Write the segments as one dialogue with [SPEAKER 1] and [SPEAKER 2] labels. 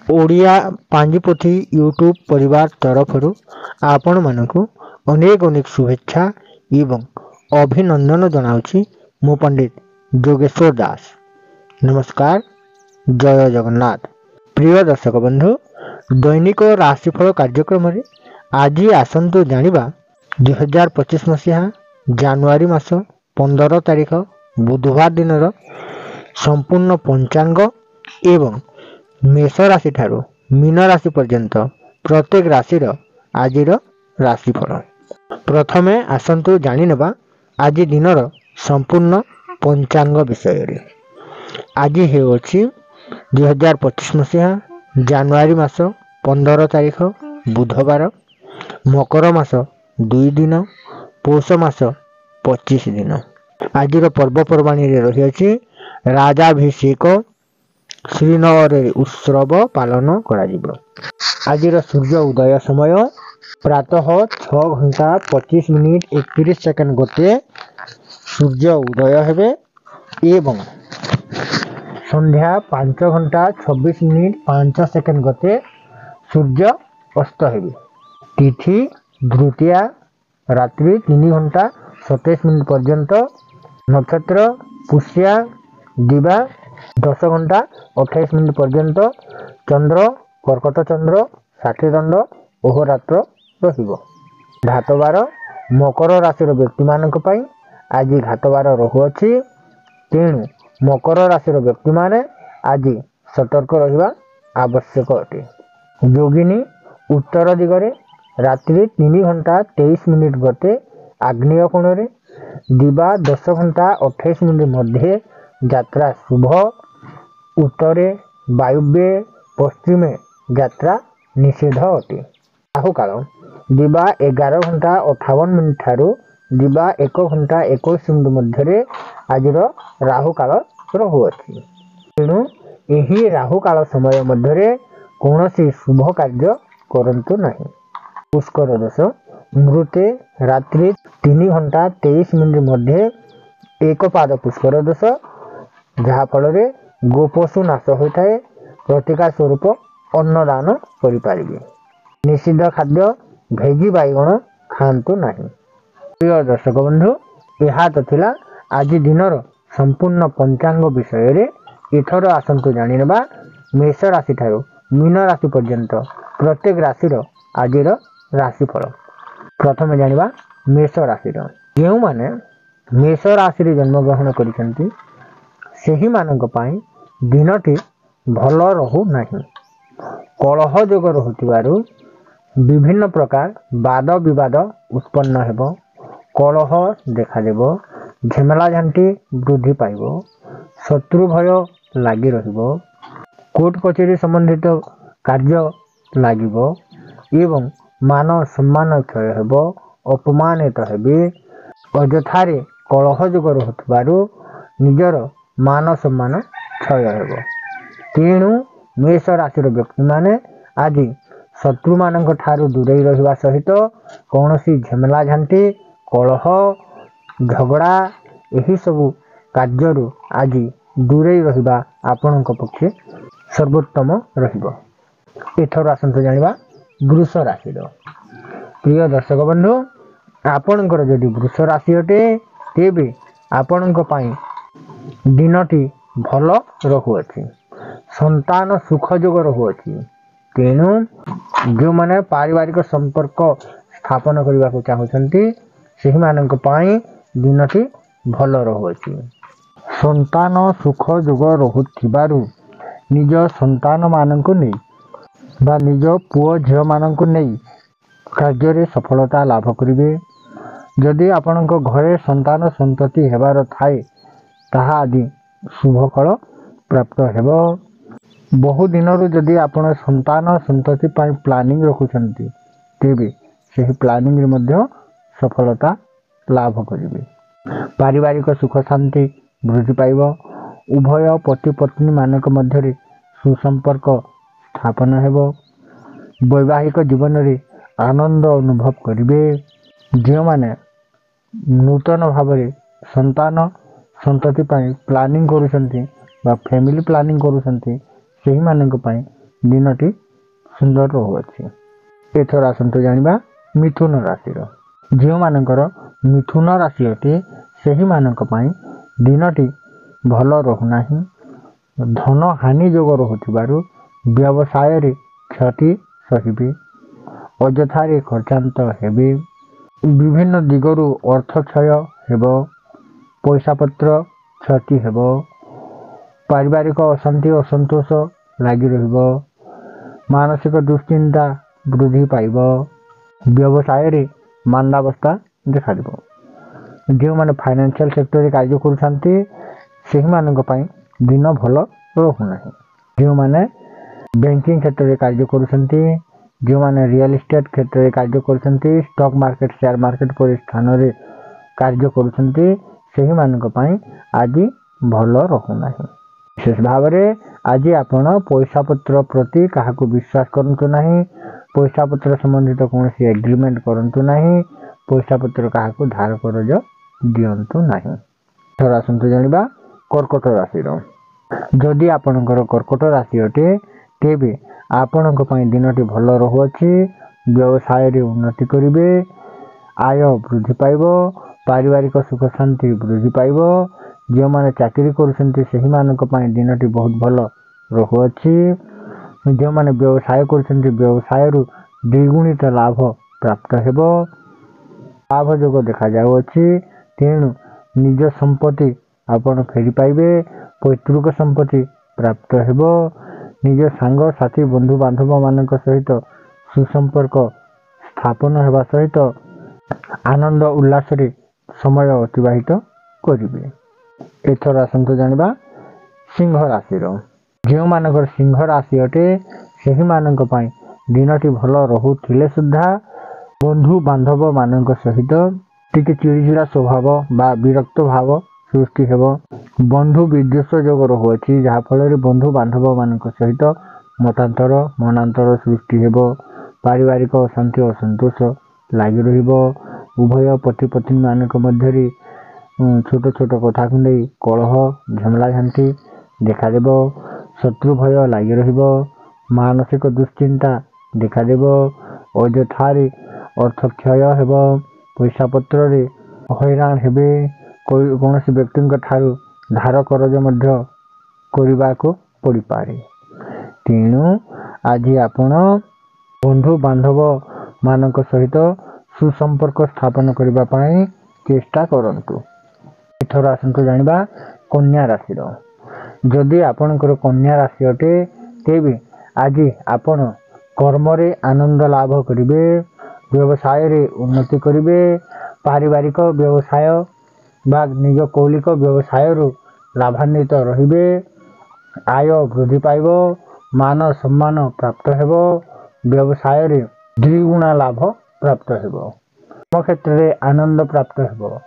[SPEAKER 1] Odia ପାଞ୍ଜିପୋଥି YouTube परिवार तरफରୁ ଆପଣମାନଙ୍କୁ ଅନେକ ଅନେକ शुभेच्छा ଏବଂ ଅଭିନନ୍ଦନ ଜଣାଉଛି। ମୁଁ पंडित जोगेश्वर दास। नमस्कार, जय जगन्नाथ। प्रिय दर्शक बंधु, दैनिक राशिफल कार्यक्रम आज आसतु जानिबा 2025 मसीहा जानुआरी मास 15 तारिख बुधवार दिन संपूर्ण पंचांग एवं मेष राशि ठारू मीन राशि पर्यंत प्रत्येक राशि आज राशिफल। प्रथमे आसतु जानिनेबा आज दिनर संपूर्ण पंचांग विषय। आज हेउछि 2025 मसीहा जानुआरी मास 15 तारिख बुधवार, मकर मास 2 दिन, पौष मास 25 दिन। आज पर्वपर्वाणी रही अछि राजाभिषेक, श्रीनगर उत्सव पालन करा। आज सूर्य उदय समय प्रातः 6:25:31 गोटे सूर्य उदय हेबे एवं संध्या 5:26:05 गोटे सूर्य अस्त हेबे। तिथि द्वितीया रात्रि 3:27 पर्यंत। नक्षत्र पुष्या दिवा 10:28 पर्यंत। चंद्र कर्कट चंद्र 60 दंड अहोरात्र रहिबो। घातबार मकर राशि व्यक्ति मानक पई आज घातबार रहुअछि, तेणु मकर राशि व्यक्ति माने आज सतर्क रहिबा आवश्यक अटे। योगिनी उत्तर दिगरे रात्रि 3:23 गते आग्नेय कोणरे, दिवा 10:28 मध्य यात्रा शुभ। उत्तरे वायुव्ये पश्चिमे यात्रा निषेध अटे। राहु काल दिवा 11:58 ठारू दिवा 1:21 मध्य आज राहु काल रहुअछि। तेणु एही राहु काल समय मध्य कौनसी शुभ कार्य करंतु नहीं। पुष्कर दोष मृते रात्रि 3:23 मध्य एक पाद पुष्कर दोष, जहा फल गोपशु नाश होता है। प्रतिकार स्वरूप अन्नदान करिपारिबे। निषिद्ध खाद्य भेजी बैगण खातु नहीं। प्रिय दर्शक बंधु, यह तो थिला आज दिनर संपूर्ण पंचांग विषय रे। एथर आसंतु जानिनेबा मेष राशि ठारू मीन राशि पर्यंत प्रत्येक राशि आज राशिफल। प्रथम जानिबा मेष राशि। जो माने मेष राशि रे जन्म ग्रहण करिसेंती सेही मानक पई दिनटी भल रहू नहीं। कलह जोग रहुतिबारु विभिन्न प्रकार वाद विवाद उत्पन्न हेबो। कलह देखा देबो, झेमला झांटी वृद्धि पाइबो, शत्रु भय लागी रहिबो, कोर्ट कचेरी संबंधित कार्य लागिबो एवं मान सम्मान क्षय हेबो, अपमानित हेबे। अजथारे कलह जोग रहुतिबारु निजर मान सम्मान क्षय हेबो। तेणु मेष राशि व्यक्ति माने आज शत्रु मानक ठारू दूरेई रहिबा सहित कौनसी झेमला झांटी कलह झगड़ा यही सबु कार्यरु आज दूरेई रहिबा आपणक पक्षे सर्वोत्तम रहिबो। एथर आसंतु जानिबा वृष राशि। प्रिय दर्शक बंधु, आपणकर जदि वृष राशि अटे तेबे आपणक पई दिनटी भल रहुअछि। संतान सुख जोग रहुअछि। तेणु जो माने पारिवारिक संपर्क स्थापन करने को चाहते से दिनटी भल रहुअछि। संतान सुख जोग रहुथिबारु निज संतान मानंकु नै बा निज पुओ झियो मानंकु नै कार्य रे सफलता लाभ करिवे। जदि आपणक घरे संतान संतति हेबार थाए ताहा आदि शुभ फल प्राप्त हेबो। बहु दिनरु जदि आपण संतान संतति पाई प्लानिंग रखुछंती तेबे सेही प्लानिंग रे मध्य सफलता लाभ करिवे। पारिवारिक सुख शांति वृद्धि पाइब। उभय पति पत्नी मानक मध्य सुसंपर्क स्थापन हेबो। वैवाहिक जीवन रे आनंद अनुभव करिवे। जो माने नूतन भाव संतान संतति पाई प्लानिंग करुछंती बा फैमिली प्लानिंग करुछंती सेही मानक पाई दिनटी सुंदर रहुअछि। एथर आसंतु जानिबा मिथुन राशि। जो मानकर मिथुन राशि अटे सेही मानक पई दिनटी भल रहुनाही। धन हानि जोग रहुथिबारु व्यवसाय रे क्षति सहिबे, अजथारे खर्चांत हेबे, विभिन्न दिगरु अर्थ क्षय हेबो, पैसा पत्र क्षति हेबो, पारिवारिक अशांति असंतोष लागि रहिबो, मानसिक दुश्चिंता वृद्धि पाइबो, व्यवसाय रे मांदावस्था देखा दिबो। जो माने फाइनेंशियल सेक्टर रे कार्य करूछंती सेही मानक पई दिन भल रहुनाही। जो माने बैंकिंग क्षेत्र रे कार्य करूछंती, जो माने रियल एस्टेट क्षेत्र रे कार्य करूछंती, स्टॉक मार्केट शेयर मार्केट पर स्थान रे कार्य करूछंती सेही मानक पई आज भल रहुनाही। विशेष भाव रे आज आपण पैसा पत्र प्रति काहाकू विश्वास करंतु नाही, पैसा पत्र संबंधित कोनोसी एग्रीमेंट करंतु नाही, पैसा पत्र काहाकू धार करज दियंतु नाही। थोड़ा आसंतु जानिबा कर्कट राशि। जदि आपणकर कर्कट राशि अटे तेबे आपणक पई दिनटी भल रहुअछि। व्यवसाय रे उन्नति करिवे, आय वृद्धि पाइबो, पारिवारिक सुख शांति वृद्धि पाइबो। जो माने चाकरी करूछंती सेही मानक पई दिनटी बहुत भल रहुअछि। जो माने व्यवसाय करूछंती व्यवसाय रु द्विगुणित लाभ प्राप्त हेबो, लाभ जोग देखा जाउअछि। तेणु निज संपत्ति आपण फेरी पाइबे, पैतृक संपत्ति प्राप्त हेबो, निज सांग साथी बंधु बांधव मानक सहित सुसंपर्क स्थापन हेबा सहित आनंद उल्लास रे समय अतिबाहित करिवे। एथर आसंतु जानिबा सिंह राशि। जो मानकर सिंह राशि अटे सेही मानक पई दिनटी भल रहुथिले सुद्धा बंधु बांधव मानक सहित टिके चिड़चिड़ा स्वभाव बा विरक्त भाव सृष्टि हेबो। बंधु विद्वेष जोग रहुअछि, जहा फल रे बंधु बांधव मानक सहित मतांतर मनांतर सृष्टि हेबो। पारिवारिक अशांति असंतोष लागि रहिबो। उभय पति पत्नी मानक मध्य रे छोट छोट कथा को नै कलह झमला झांटी देखा देबो। शत्रु भय लागि रहिबो, मानसिक दुश्चिंता देखा देबो, अजथारे अर्थ क्षय हेबो, पैसा पत्र रे हैरान हेबे, कौनसी व्यक्ति ठारू धार करज मध्य करबा को पड़ी पारे। तेणु आज आपण बंधु बांधव मानक सहित सुसंपर्क स्थापन करबा पई चेष्टा करंतु। एथर आसंतु जानिबा कन्या राशि। जदि आपणकर कन्या राशि अटे तेबे आज आपण कर्म रे आनंद लाभ करिवे, व्यवसाय रे उन्नति करिवे, पारिवारिक व्यवसाय बा निज कौलिक व्यवसाय रु लाभान्वित रहिबे, आय वृद्धि पाइबो, मान सम्मान प्राप्त हेबो, व्यवसाय रे द्विगुणा लाभ प्राप्त हेबो, कर्म क्षेत्र रे आनंद प्राप्त हेबो।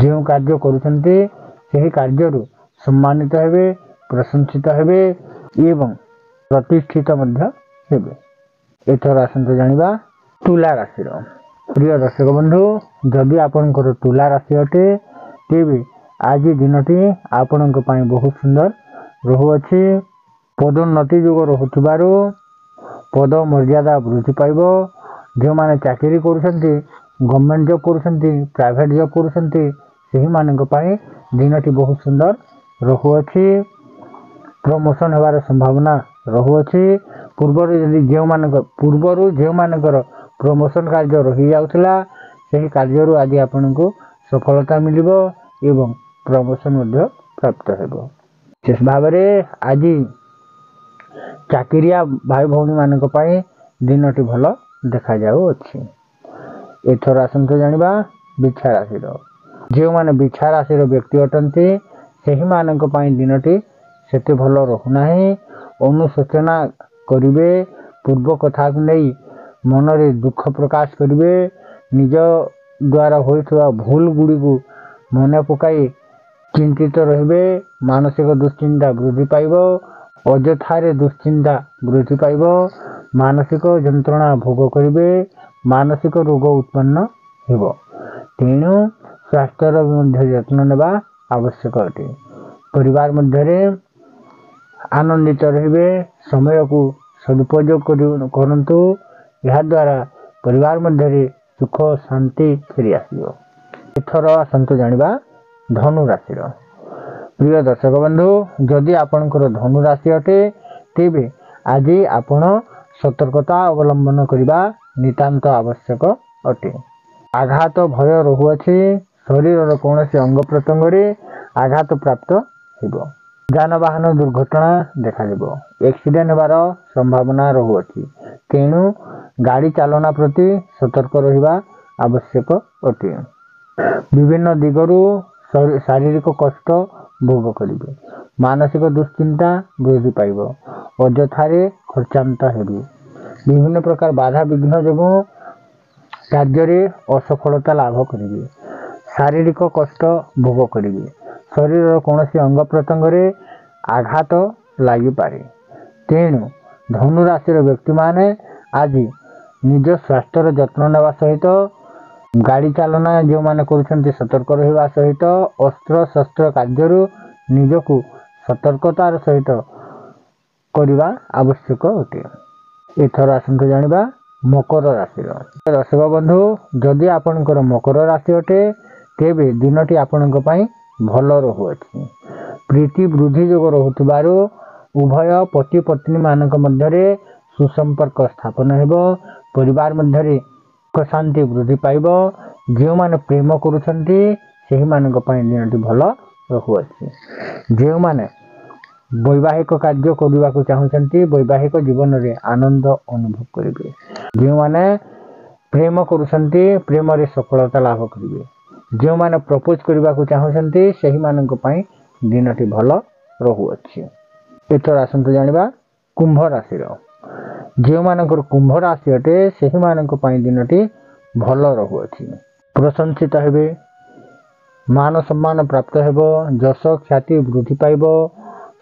[SPEAKER 1] जो कार्य करूछंती सेही कार्य रु सम्मानित हेबे, प्रशंसित हेबे एवं प्रतिष्ठित मध्य हेबे। एथर आसंतु जानिबा तुला राशि। प्रिय दर्शक बंधु, जदि आपनकर तुला राशि अटे तेबे आज दिनटी आपणक पई बहुत सुंदर रहुअछि। पदोन्नति जोग रहुथिबारु पद मर्यादा वृद्धि पाइबो। जो माने चाकरी करूछंती, गवर्नमेंट जॉब करूछंती, प्राइवेट जॉब करूछंती सेही मानक पई दिनटी बहुत सुंदर रहुअछि। प्रमोशन हेबार संभावना रहुअछि। पूर्वरु जो मानकर प्रमोशन कार्य रही जाउथला सेही कार्य रु आज आपनको सफलता मिलिबो एवं प्रमोशन मध्य प्राप्त हेबो। विशेष भाव रे आज चाकरिया भाई भौणी मानक पई दिनटी भल देखा जाउअछि। एथर आसंतु जानिबा बिछा राशि। जो माने बिछा राशि रो व्यक्ति अटंती सेही मानक पई दिनटी सेते भल रहुनाही। अनुशोचना करिवे, पूर्व कथा को नै मन रे दुख प्रकाश करिवे, निज द्वारा होइथवा भूल गुडी को मन पकाई चिंतित रहिबे, मानसिक दुश्चिंता वृद्धि पाइबो, अजथारे दुश्चिंता वृद्धि पाइबो, मानसिक जंत्रणा भोग करिवे, मानसिक रोग उत्पन्न हेबो। तेणु स्वास्थ्यर मध्य यत्न नेबा आवश्यक अटे। परिवार मध्य रे आनंदित रहिबे, समय को सदुपयोग करंतु। यह द्वारा परिवार मध्य सुख शांति फेरी आसो। एथर आसतु जानिबा धनु राशि। प्रिय दर्शक बंधु, जदि आपणकर धनु राशि अटे तेबे आज आपण सतर्कता अवलंबन करने नितांत आवश्यक अटे। आघात भय रहुअछि। शरीर कौन अंग प्रत्यंग आघात प्राप्त हो। जानवाहन दुर्घटना देखा एक्सीडेंट होबार संभावना रहुअछि। तेणु गाड़ी चालना प्रति सतर्क रहिबा आवश्यक अटे। विभिन्न दिगरु शारीरिक कष्ट भोग करिवे। मानसिक दुश्चिंता वृद्धि पाइब। अजथारे खर्चांत हेबे। विभिन्न प्रकार बाधा विघ्न जो कार्य असफलता लाभ करिवे। शारीरिक कष्ट भोग करिवे। शरीर कौन अंग प्रत्यंग आघात लगी पारे। तेणु धनु राशि व्यक्ति माने आज निज स्वास्थ्यर जत्न नेवा सहित गाड़ी चालना जो माने करुछन्ति सतर्क रहिबा सहित अस्त्र शस्त्र कार्य निजकु सतर्कतार सहित करवा आवश्यक अटे। एथर आसतु जानिबा मकर राशि। दर्शक बंधु, जदि आपणकर मकर राशि अटे तेबे दिनटी आपणक पई भल रहुअछि। प्रीति वृद्धि जोग रहुथिबारु उभय पति पत्नी मानक मध्यरे सुसंपर्क स्थापन हेबो। परिवार मध्यरे सुख शांति वृद्धि पाइब। जो माने प्रेम करुछन्ति सेहि मानक पई दिनटी भल रहुअछि। जो माने वैवाहिक कार्य करने चाहते वैवाहिक जीवन रे आनंद अनुभव करेंगे। जो माने प्रेम करुछन्ति प्रेम रे सफलता लाभ करेंगे। जो माने प्रपोज करने चाहते सही मानक पई दिनटी भल रहुअछि। एथर आसतु जानिबा कुंभ राशि। जो मानकर कुंभ राशि अटे सही मानक पई दिनटी भल रहुअछि। प्रशंसित हेबे। मान सम्मान प्राप्त हेबो। जश ख्याति वृद्धि पाइब।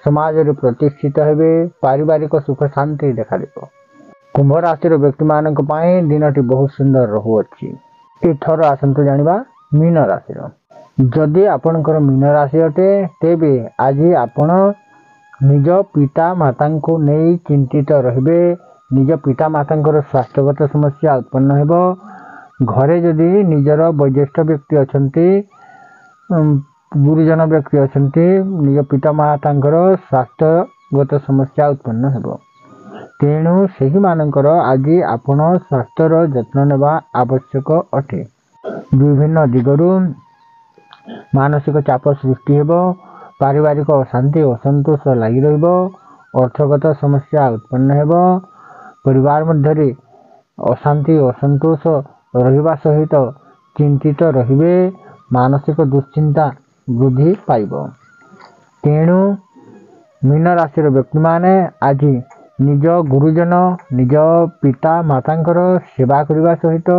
[SPEAKER 1] समाज रे प्रतिष्ठित हेबे। पारिवारिक सुख शांति देखा देबो। कुंभ राशि व्यक्ति मानक पई दिनटी बहुत सुंदर रहुअछि। एथर आसतु जानिबा मीन राशि। जदि आपणकर मीन राशि अटे तेबे आज आपण निज पिता माता को नहीं चिंतित रहिबे। निज पिता माता स्वास्थ्यगत समस्या उत्पन्न हेबो। घरे जदि निजर वयोज्येष्ठ व्यक्ति अछंती गुरुजन व्यक्ति अछंती निज पिता माता स्वास्थ्यगत समस्या उत्पन्न हेबो। तेणु सेही मानकर आज आपण स्वास्थ्यर जत्न नेबा आवश्यक अटे। विभिन्न दिगरु मानसिक चाप सृष्टि हेबो। पारिवारिक अशांति असंतोष लगी रहिबो। अर्थगत समस्या उत्पन्न हेबो। परिवार मध्य अशांति असंतोष रहिबा सहित चिंतित रहिबे। मानसिक दुश्चिंता वृद्धि पाइब। तेणु मीन राशि व्यक्ति माने आज निज गुरुजन निज पिता माता सेवा करने सहित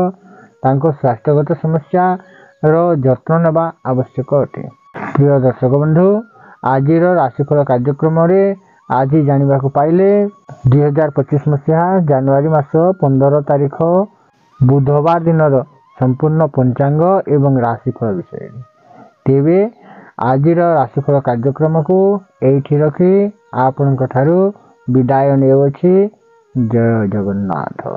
[SPEAKER 1] तांको स्वास्थ्यगत समस्या रो जत्न नेबा आवश्यक अटे। प्रिय दर्शक बंधु, आज राशिफल कार्यक्रम आज जानिबा को पाइले 2025 मसीहा जनवरी मास 15 तारिख बुधवार दिन संपूर्ण पंचांग एवं राशिफल विषय। तेबे आज राशिफल कार्यक्रम को एठी रखी आपनक ठारू विदाय नेउछि। जय जगन्नाथ।